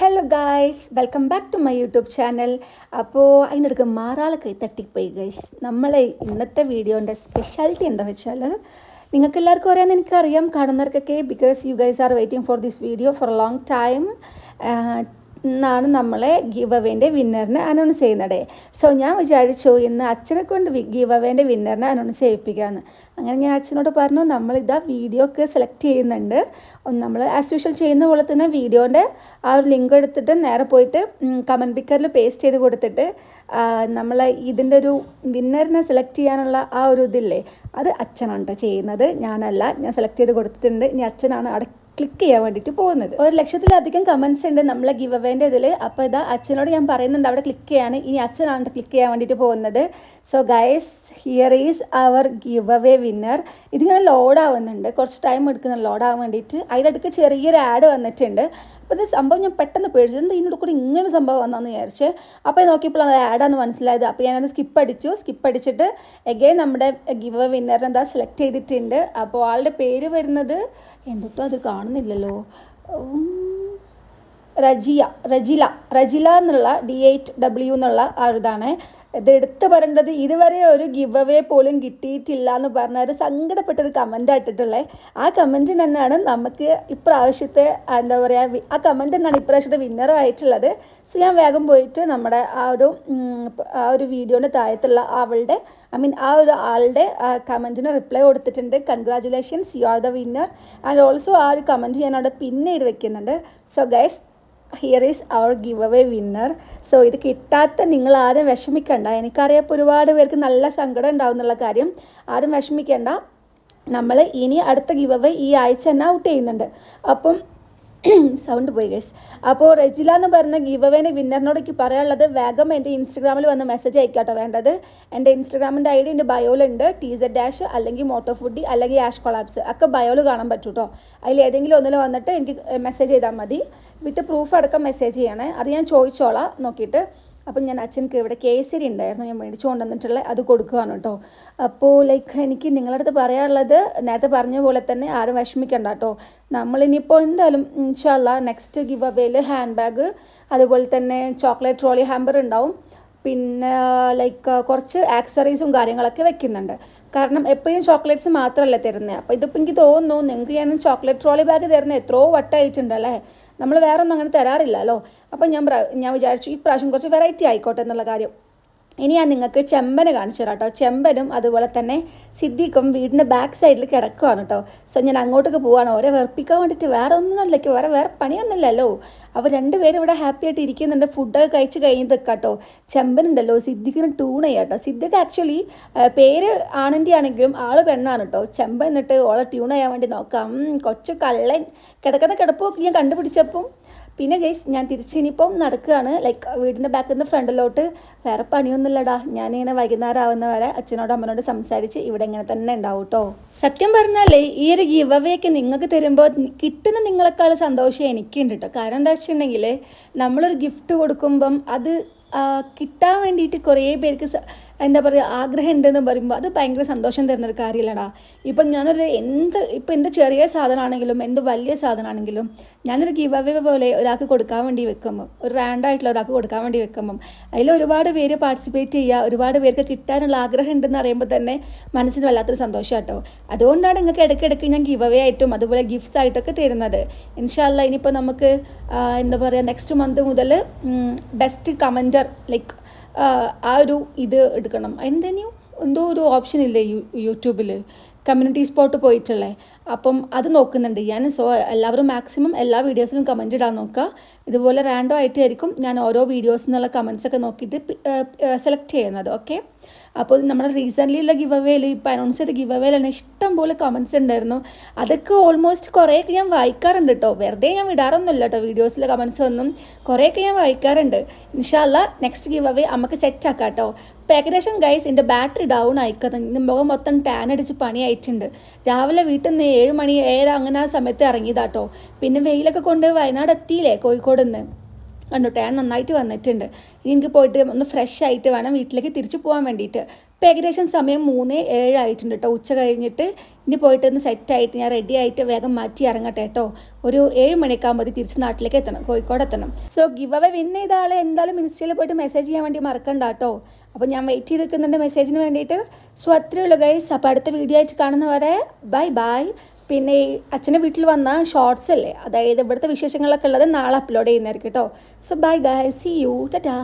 Hello guys, welcome back to my YouTube channel. അപ്പോൾ അതിനിടയ്ക്ക് മാറാളെ കൈ തട്ടിപ്പോയി ഗൈസ്. നമ്മളെ ഇന്നത്തെ വീഡിയോൻ്റെ സ്പെഷ്യാലിറ്റി എന്താ വെച്ചാൽ, നിങ്ങൾക്ക് എല്ലാവർക്കും അറിയാമെന്ന് എനിക്കറിയാം, കാണുന്നവർക്കൊക്കെ, because you guys are waiting for this video for a long time. ഇന്നാണ് നമ്മളെ ഗിവ് അവേൻ്റെ വിന്നറിനെ അനൗൺസ് ചെയ്യുന്നത്. സോ ഞാൻ വിചാരിച്ചു ഇന്ന് അച്ഛനെ കൊണ്ട് ഗിവ് അവേൻ്റെ വിന്നറിനെ അനൗൺസ് ചെയ്യിപ്പിക്കാമെന്ന്. അങ്ങനെ ഞാൻ അച്ഛനോട് പറഞ്ഞു, നമ്മളിതാ വീഡിയോ ഒക്കെ സെലക്ട് ചെയ്യുന്നുണ്ട്. നമ്മൾ ആസ് യൂഷ്വൽ ചെയ്യുന്ന പോലെ തന്നെ വീഡിയോൻ്റെ ആ ഒരു ലിങ്ക് എടുത്തിട്ട് നേരെ പോയിട്ട് കമൻറ്റ് പിക്കറിൽ പേസ്റ്റ് ചെയ്ത് കൊടുത്തിട്ട് നമ്മൾ ഇതിൻ്റെ ഒരു വിന്നറിനെ സെലക്ട് ചെയ്യാനുള്ള ആ ഒരു ഇതില്ലേ, അത് അച്ഛനാണ് ചെയ്യുന്നത്, ഞാനല്ല. ഞാൻ സെലക്ട് ചെയ്ത് കൊടുത്തിട്ടുണ്ട്. ഇനി അച്ഛനാണ് അവിടെ ക്ലിക്ക് ചെയ്യാൻ വേണ്ടിയിട്ട് പോകുന്നത്. 1,00,000-ലധികം കമൻറ്റ്സ് ഉണ്ട് നമ്മളെ ഗിവ് അവേൻ്റെ ഇതിൽ. അപ്പോൾ ഇതാ അച്ഛനോട് ഞാൻ പറയുന്നുണ്ട് അവിടെ ക്ലിക്ക് ചെയ്യാൻ. ഇനി അച്ഛനാണ് ക്ലിക്ക് ചെയ്യാൻ വേണ്ടിയിട്ട് പോകുന്നത്. So guys, here is our give away winner. ഇതിങ്ങനെ ലോഡ് ആവുന്നുണ്ട്, കുറച്ച് ടൈം എടുക്കുന്നുണ്ട് ലോഡ് ആവാൻ വേണ്ടിയിട്ട്. അതിനിടയ്ക്ക് ചെറിയൊരു ആഡ് വന്നിട്ടുണ്ട്. അപ്പോൾ ഇത് സംഭവം ഞാൻ പെട്ടെന്ന് പേടിച്ചത്, എന്താ ഇതിനോട് കൂടി ഇങ്ങനെ സംഭവം വന്നതെന്ന് വിചാരിച്ച്. അപ്പോൾ നോക്കിയപ്പോഴാണ് അത് ആഡാന്ന് മനസ്സിലായത്. അപ്പോൾ ഞാനത് സ്കിപ്പ് അടിച്ചിട്ട് എഗെയിൻ നമ്മുടെ ഗിവ് അവേ വിന്നറിനെ എന്താ സെലക്ട് ചെയ്തിട്ടുണ്ട്. അപ്പോൾ ആളുടെ പേര് വരുന്നത് എന്തൊട്ടും അത് കാണുന്നില്ലല്ലോ, റജില എന്നുള്ള DHW എന്നുള്ള ആ ഒരു ഇതാണ്. ഇത് എടുത്ത് പറയേണ്ടത്, ഇതുവരെ ഒരു ഗിവ് അവേ പോലും കിട്ടിയിട്ടില്ല എന്ന് പറഞ്ഞ ഒരു സങ്കടപ്പെട്ടൊരു കമൻ്റ് ആയിട്ടുള്ളത്. ആ കമൻറ്റ് തന്നെയാണ് നമുക്ക് ഇപ്രാവശ്യത്തെ എന്താ പറയുക, ആ കമൻറ്റ് തന്നെയാണ് ഇപ്രാവശ്യത്തെ വിന്നറായിട്ടുള്ളത്. സോ ഞാൻ വേഗം പോയിട്ട് നമ്മുടെ ആ ഒരു വീഡിയോൻ്റെ താഴത്തുള്ള ആ ഒരു ആളുടെ കമൻറ്റിന് റിപ്ലൈ കൊടുത്തിട്ടുണ്ട്. Congratulations, you are the winner. And also ആ ഒരു കമൻറ്റ് ഞാൻ അവിടെ പിൻ ചെയ്ത് വെക്കുന്നുണ്ട്. So guys, here is our give away winner. So ഇത് കിട്ടാത്ത നിങ്ങൾ ആരും വിഷമിക്കണ്ട. എനിക്കറിയാം ഒരുപാട് പേർക്ക് നല്ല സങ്കടം ഉണ്ടാവും എന്നുള്ള കാര്യം. ആരും വിഷമിക്കേണ്ട. നമ്മൾ ഇനി അടുത്ത ഗിവ് അവേ ഈ ആഴ്ച തന്നെ ഔട്ട് ചെയ്യുന്നുണ്ട്. അപ്പം സൗണ്ട് പോയി ഗൈസ്. അപ്പോൾ റജില എന്ന് പറഞ്ഞ ഗിവ് അവേൻ്റെ വിന്നറിനോട് എനിക്ക് പറയാനുള്ളത്, വേഗം എൻ്റെ ഇൻസ്റ്റഗ്രാമിൽ വന്ന് മെസ്സേജ് അയക്കാട്ടോ വേണ്ടത്. എൻ്റെ ഇൻസ്റ്റഗ്രാമിൻ്റെ ID എൻ്റെ ബയോയിലുണ്ട്. TZ- അല്ലെങ്കിൽ മോട്ടോ ഫുഡി അല്ലെങ്കിൽ ആഷ് കൊളാപ്സ് ഒക്കെ ബയോയിൽ കാണാൻ പറ്റും കേട്ടോ. അതിൽ ഏതെങ്കിലും ഒന്നിൽ വന്നിട്ട് എനിക്ക് മെസ്സേജ് ചെയ്താൽ മതി. വിത്ത് പ്രൂഫ് അടക്കം മെസ്സേജ് ചെയ്യണേ. അത് ഞാൻ ചോദിച്ചോളാം നോക്കിയിട്ട്. അപ്പം ഞാൻ അച്ഛനക്ക് ഇവിടെ കേസരി ഉണ്ടായിരുന്നു, ഞാൻ മേടിച്ചു കൊണ്ടുവന്നിട്ടുള്ളത്, അത് കൊടുക്കുകയാണ് കേട്ടോ. അപ്പോൾ എനിക്ക് നിങ്ങളുടെ അടുത്ത് പറയാനുള്ളത്, നേരത്തെ പറഞ്ഞ പോലെ തന്നെ ആരും വിഷമിക്കണ്ട കേട്ടോ. നമ്മളിനിയിപ്പോൾ എന്തായാലും ഇൻഷാ അല്ലാഹ് നെക്സ്റ്റ് ഗിവ് അവേയിൽ ഹാൻഡ് ബാഗ്, അതുപോലെ തന്നെ ചോക്ലേറ്റ് ട്രോളി ഹാമ്പർ ഉണ്ടാവും. പിന്നെ കുറച്ച് ആക്സറീസും കാര്യങ്ങളൊക്കെ വെക്കുന്നുണ്ട്. കാരണം എപ്പോഴും ചോക്ലേറ്റ്സ് മാത്രമല്ല തരുന്നത്. അപ്പോൾ ഇതിപ്പോൾ എനിക്ക് തോന്നുന്നു നിങ്ങൾക്ക് ഞാൻ ചോക്ലേറ്റ് ട്രോളി ബാഗ് തരുന്നത് എത്രയോ വട്ടമായിട്ടുണ്ടല്ലേ. നമ്മൾ വേറെ ഒന്നും അങ്ങനെ തരാറില്ലല്ലോ. അപ്പോൾ ഞാൻ വിചാരിച്ചു ഈ പ്രാവശ്യം കുറച്ച് വെറൈറ്റി ആയിക്കോട്ടെ എന്നുള്ള കാര്യം. ഇനി ഞാൻ നിങ്ങൾക്ക് ചെമ്പന് കാണിച്ചു തരാം കേട്ടോ. ചെമ്പനും അതുപോലെ തന്നെ സിദ്ദീഖും വീടിൻ്റെ ബാക്ക് സൈഡിൽ കിടക്കുകയാണ് കേട്ടോ. സോ ഞാൻ അങ്ങോട്ടേക്ക് പോവാണ് ഓരോ വെറുപ്പിക്കാൻ വേണ്ടിയിട്ട്. വേറെ ഒന്നുമല്ലേക്ക്, വേറെ പണിയൊന്നുമില്ലല്ലോ. അപ്പോൾ രണ്ടുപേരും ഇവിടെ ഹാപ്പി ആയിട്ട് ഇരിക്കുന്നുണ്ട്. ഫുഡൊക്കെ കഴിച്ച് കഴിഞ്ഞ് കേട്ടോ. ചെമ്പനുണ്ടല്ലോ, സിദ്ദീഖിന് ട്യൂൺ ചെയ്യാം കേട്ടോ. സിദ്ദീഖ് ആക്ച്വലി പേര് ആണിൻ്റെ ആണെങ്കിലും ആൾ പെണ്ണാണ് കേട്ടോ. ചെമ്പൻ എന്നിട്ട് ഓളെ ട്യൂൺ ചെയ്യാൻ വേണ്ടി നോക്കാം. കൊച്ചു കള്ളൻ കിടക്കുന്ന കിടപ്പൊക്കെ ഞാൻ കണ്ടുപിടിച്ചപ്പം. പിന്നെ ഗൈസ്, ഞാൻ തിരിച്ചിനിയിപ്പം നടക്കുകയാണ് വീടിൻ്റെ ബാക്കിൽ നിന്ന് ഫ്രണ്ടിലോട്ട്. വേറെ പണിയൊന്നുമില്ലടാ. ഞാനിങ്ങനെ വൈകുന്നേരം ആവുന്നവരെ അച്ഛനോടും അമ്മനോട് സംസാരിച്ച് ഇവിടെ ഇങ്ങനെ തന്നെ ഉണ്ടാവും കേട്ടോ. സത്യം പറഞ്ഞാലേ ഈ ഒരു ഗിവ് അവേ ഒക്കെ നിങ്ങൾക്ക് തരുമ്പോൾ കിട്ടുന്ന നിങ്ങളെക്കാൾ സന്തോഷം എനിക്കുണ്ട് കേട്ടോ. കാരണം എന്താ വെച്ചിട്ടുണ്ടെങ്കിൽ, നമ്മളൊരു ഗിഫ്റ്റ് കൊടുക്കുമ്പം അത് കിട്ടാൻ വേണ്ടിയിട്ട് കുറേ പേർക്ക് എന്താ പറയുക ആഗ്രഹം ഉണ്ടെന്ന് പറയുമ്പോൾ അത് ഭയങ്കര സന്തോഷം തരുന്നൊരു കാര്യമല്ലടാ. ഇപ്പം ഞാനൊരു എന്ത് ചെറിയ സാധനമാണെങ്കിലും എന്ത് വലിയ സാധനമാണെങ്കിലും ഞാനൊരു ഗിവ് അവേ പോലെ ഒരാൾക്ക് കൊടുക്കാൻ വേണ്ടി വെക്കുമ്പം, ഒരു റാൻഡായിട്ടുള്ള ഒരാൾക്ക് കൊടുക്കാൻ വേണ്ടി വെക്കുമ്പം അതിൽ ഒരുപാട് പേര് പാർട്ടിസിപ്പേറ്റ് ചെയ്യുക, ഒരുപാട് പേർക്ക് കിട്ടാനുള്ള ആഗ്രഹം ഉണ്ടെന്ന് അറിയുമ്പോൾ തന്നെ മനസ്സിന് വല്ലാത്തൊരു സന്തോഷം കേട്ടോ. അതുകൊണ്ടാണ് നിങ്ങൾക്ക് ഇടയ്ക്കിടയ്ക്ക് ഞാൻ ഗിവ് അവേ ആയിട്ടും അതുപോലെ ഗിഫ്റ്റ്സ് ആയിട്ടൊക്കെ തരുന്നത്. ഇൻഷാ അല്ലാഹ് ഇനിയിപ്പോൾ നമുക്ക് എന്താ പറയുക നെക്സ്റ്റ് മന്ത് മുതൽ ബെസ്റ്റ് കമൻറ്റർ ആ ഒരു ഇത് എടുക്കണം. എന്തോ ഒരു ഓപ്ഷൻ ഇല്ലേ യൂട്യൂബിൽ, കമ്മ്യൂണിറ്റി സ്പോട്ട് പോയിട്ടുള്ളേ. അപ്പം അത് നോക്കുന്നുണ്ട് ഞാൻ. സോ എല്ലാവരും മാക്സിമം എല്ലാ വീഡിയോസിലും കമൻറ്റ് ഇടാൻ നോക്കുക. ഇതുപോലെ റാൻഡം ആയിട്ടായിരിക്കും ഞാൻ ഓരോ വീഡിയോസിൽ നിന്നുള്ള കമൻസൊക്കെ നോക്കിയിട്ട് സെലക്ട് ചെയ്യുന്നത്. ഓക്കെ, അപ്പോൾ നമ്മുടെ റീസെൻ്റ്ലിയുള്ള ഗിവ് അവേയിൽ, ഇപ്പോൾ അനൗൺസ് ചെയ്ത ഗിവ് അവേയിൽ തന്നെ ഇഷ്ടം പോലെ കമൻസ് ഉണ്ടായിരുന്നു. അതൊക്കെ ഓൾമോസ്റ്റ് കുറേയൊക്കെ ഞാൻ വായിക്കാറുണ്ട് കേട്ടോ. വെറുതെ ഞാൻ വിടാറൊന്നുമില്ല കേട്ടോ വീഡിയോസിലെ കമൻസ് ഒന്നും. കുറേയൊക്കെ ഞാൻ വായിക്കാറുണ്ട്. ഇൻഷാ അല്ലാഹ് നെക്സ്റ്റ് ഗിവ് അവേ നമുക്ക് സെറ്റ് ആക്കാം കേട്ടോ. ഇപ്പോൾ ഏകദേശം ഗൈസ് എൻ്റെ ബാറ്ററി ഡൗൺ ആയിക്കത്ത്. മുഖം മൊത്തം ടാൻ അടിച്ച് പണിയായിട്ടുണ്ട്. രാവിലെ വീട്ടിൽ നിന്ന് 7 മണി 7 അങ്ങനെ ആ സമയത്ത് ഇറങ്ങിയതാട്ടോ. പിന്നെ വെയിലൊക്കെ കൊണ്ട് വയനാട് എത്തിയില്ലേ, കോഴിക്കോട് നിന്ന്. കണ്ടോ, ടാൻ നന്നായിട്ട് വന്നിട്ടുണ്ട്. ഇനി എനിക്ക് പോയിട്ട് ഒന്ന് ഫ്രഷ് ആയിട്ട് വേണം വീട്ടിലേക്ക് തിരിച്ചു പോകാൻ വേണ്ടിയിട്ട്. ഇപ്പോൾ ഏകദേശം സമയം 3:07 ആയിട്ടുണ്ട് കേട്ടോ. ഉച്ച കഴിഞ്ഞിട്ട് ഇനി പോയിട്ടൊന്ന് സെറ്റായിട്ട് ഞാൻ റെഡി ആയിട്ട് വേഗം മാറ്റി ഇറങ്ങട്ടെ കേട്ടോ. ഒരു 7 മണിയൊക്കെ ആകുമ്പോൾ തിരിച്ച് നാട്ടിലേക്ക് എത്തണം, കോഴിക്കോട് എത്തണം. സോ ഗിവ് അവേ വിൻ ചെയ്ത ആളെ എന്തായാലും ഇൻസ്റ്റയിൽ പോയിട്ട് മെസ്സേജ് ചെയ്യാൻ വേണ്ടി മറക്കണ്ട കേട്ടോ. അപ്പോൾ ഞാൻ വെയിറ്റ് ചെയ്ത് നിൽക്കുന്നുണ്ട് മെസ്സേജിന് വേണ്ടിയിട്ട്. സോ അത്രയുള്ള ഗൈസ്. അപ്പോൾ അടുത്ത വീഡിയോ ആയിട്ട് കാണുന്നവരെ ബൈ ബൈ. പിന്നെ അച്ഛൻ്റെ വീട്ടിൽ വന്ന ഷോർട്സ് അല്ലേ, അതായത് ഇവിടുത്തെ വിശേഷങ്ങളൊക്കെ ഉള്ളത് നാളെ അപ്ലോഡ് ചെയ്യുന്നതായിരിക്കും കേട്ടോ. So bye guys, see you, Tata.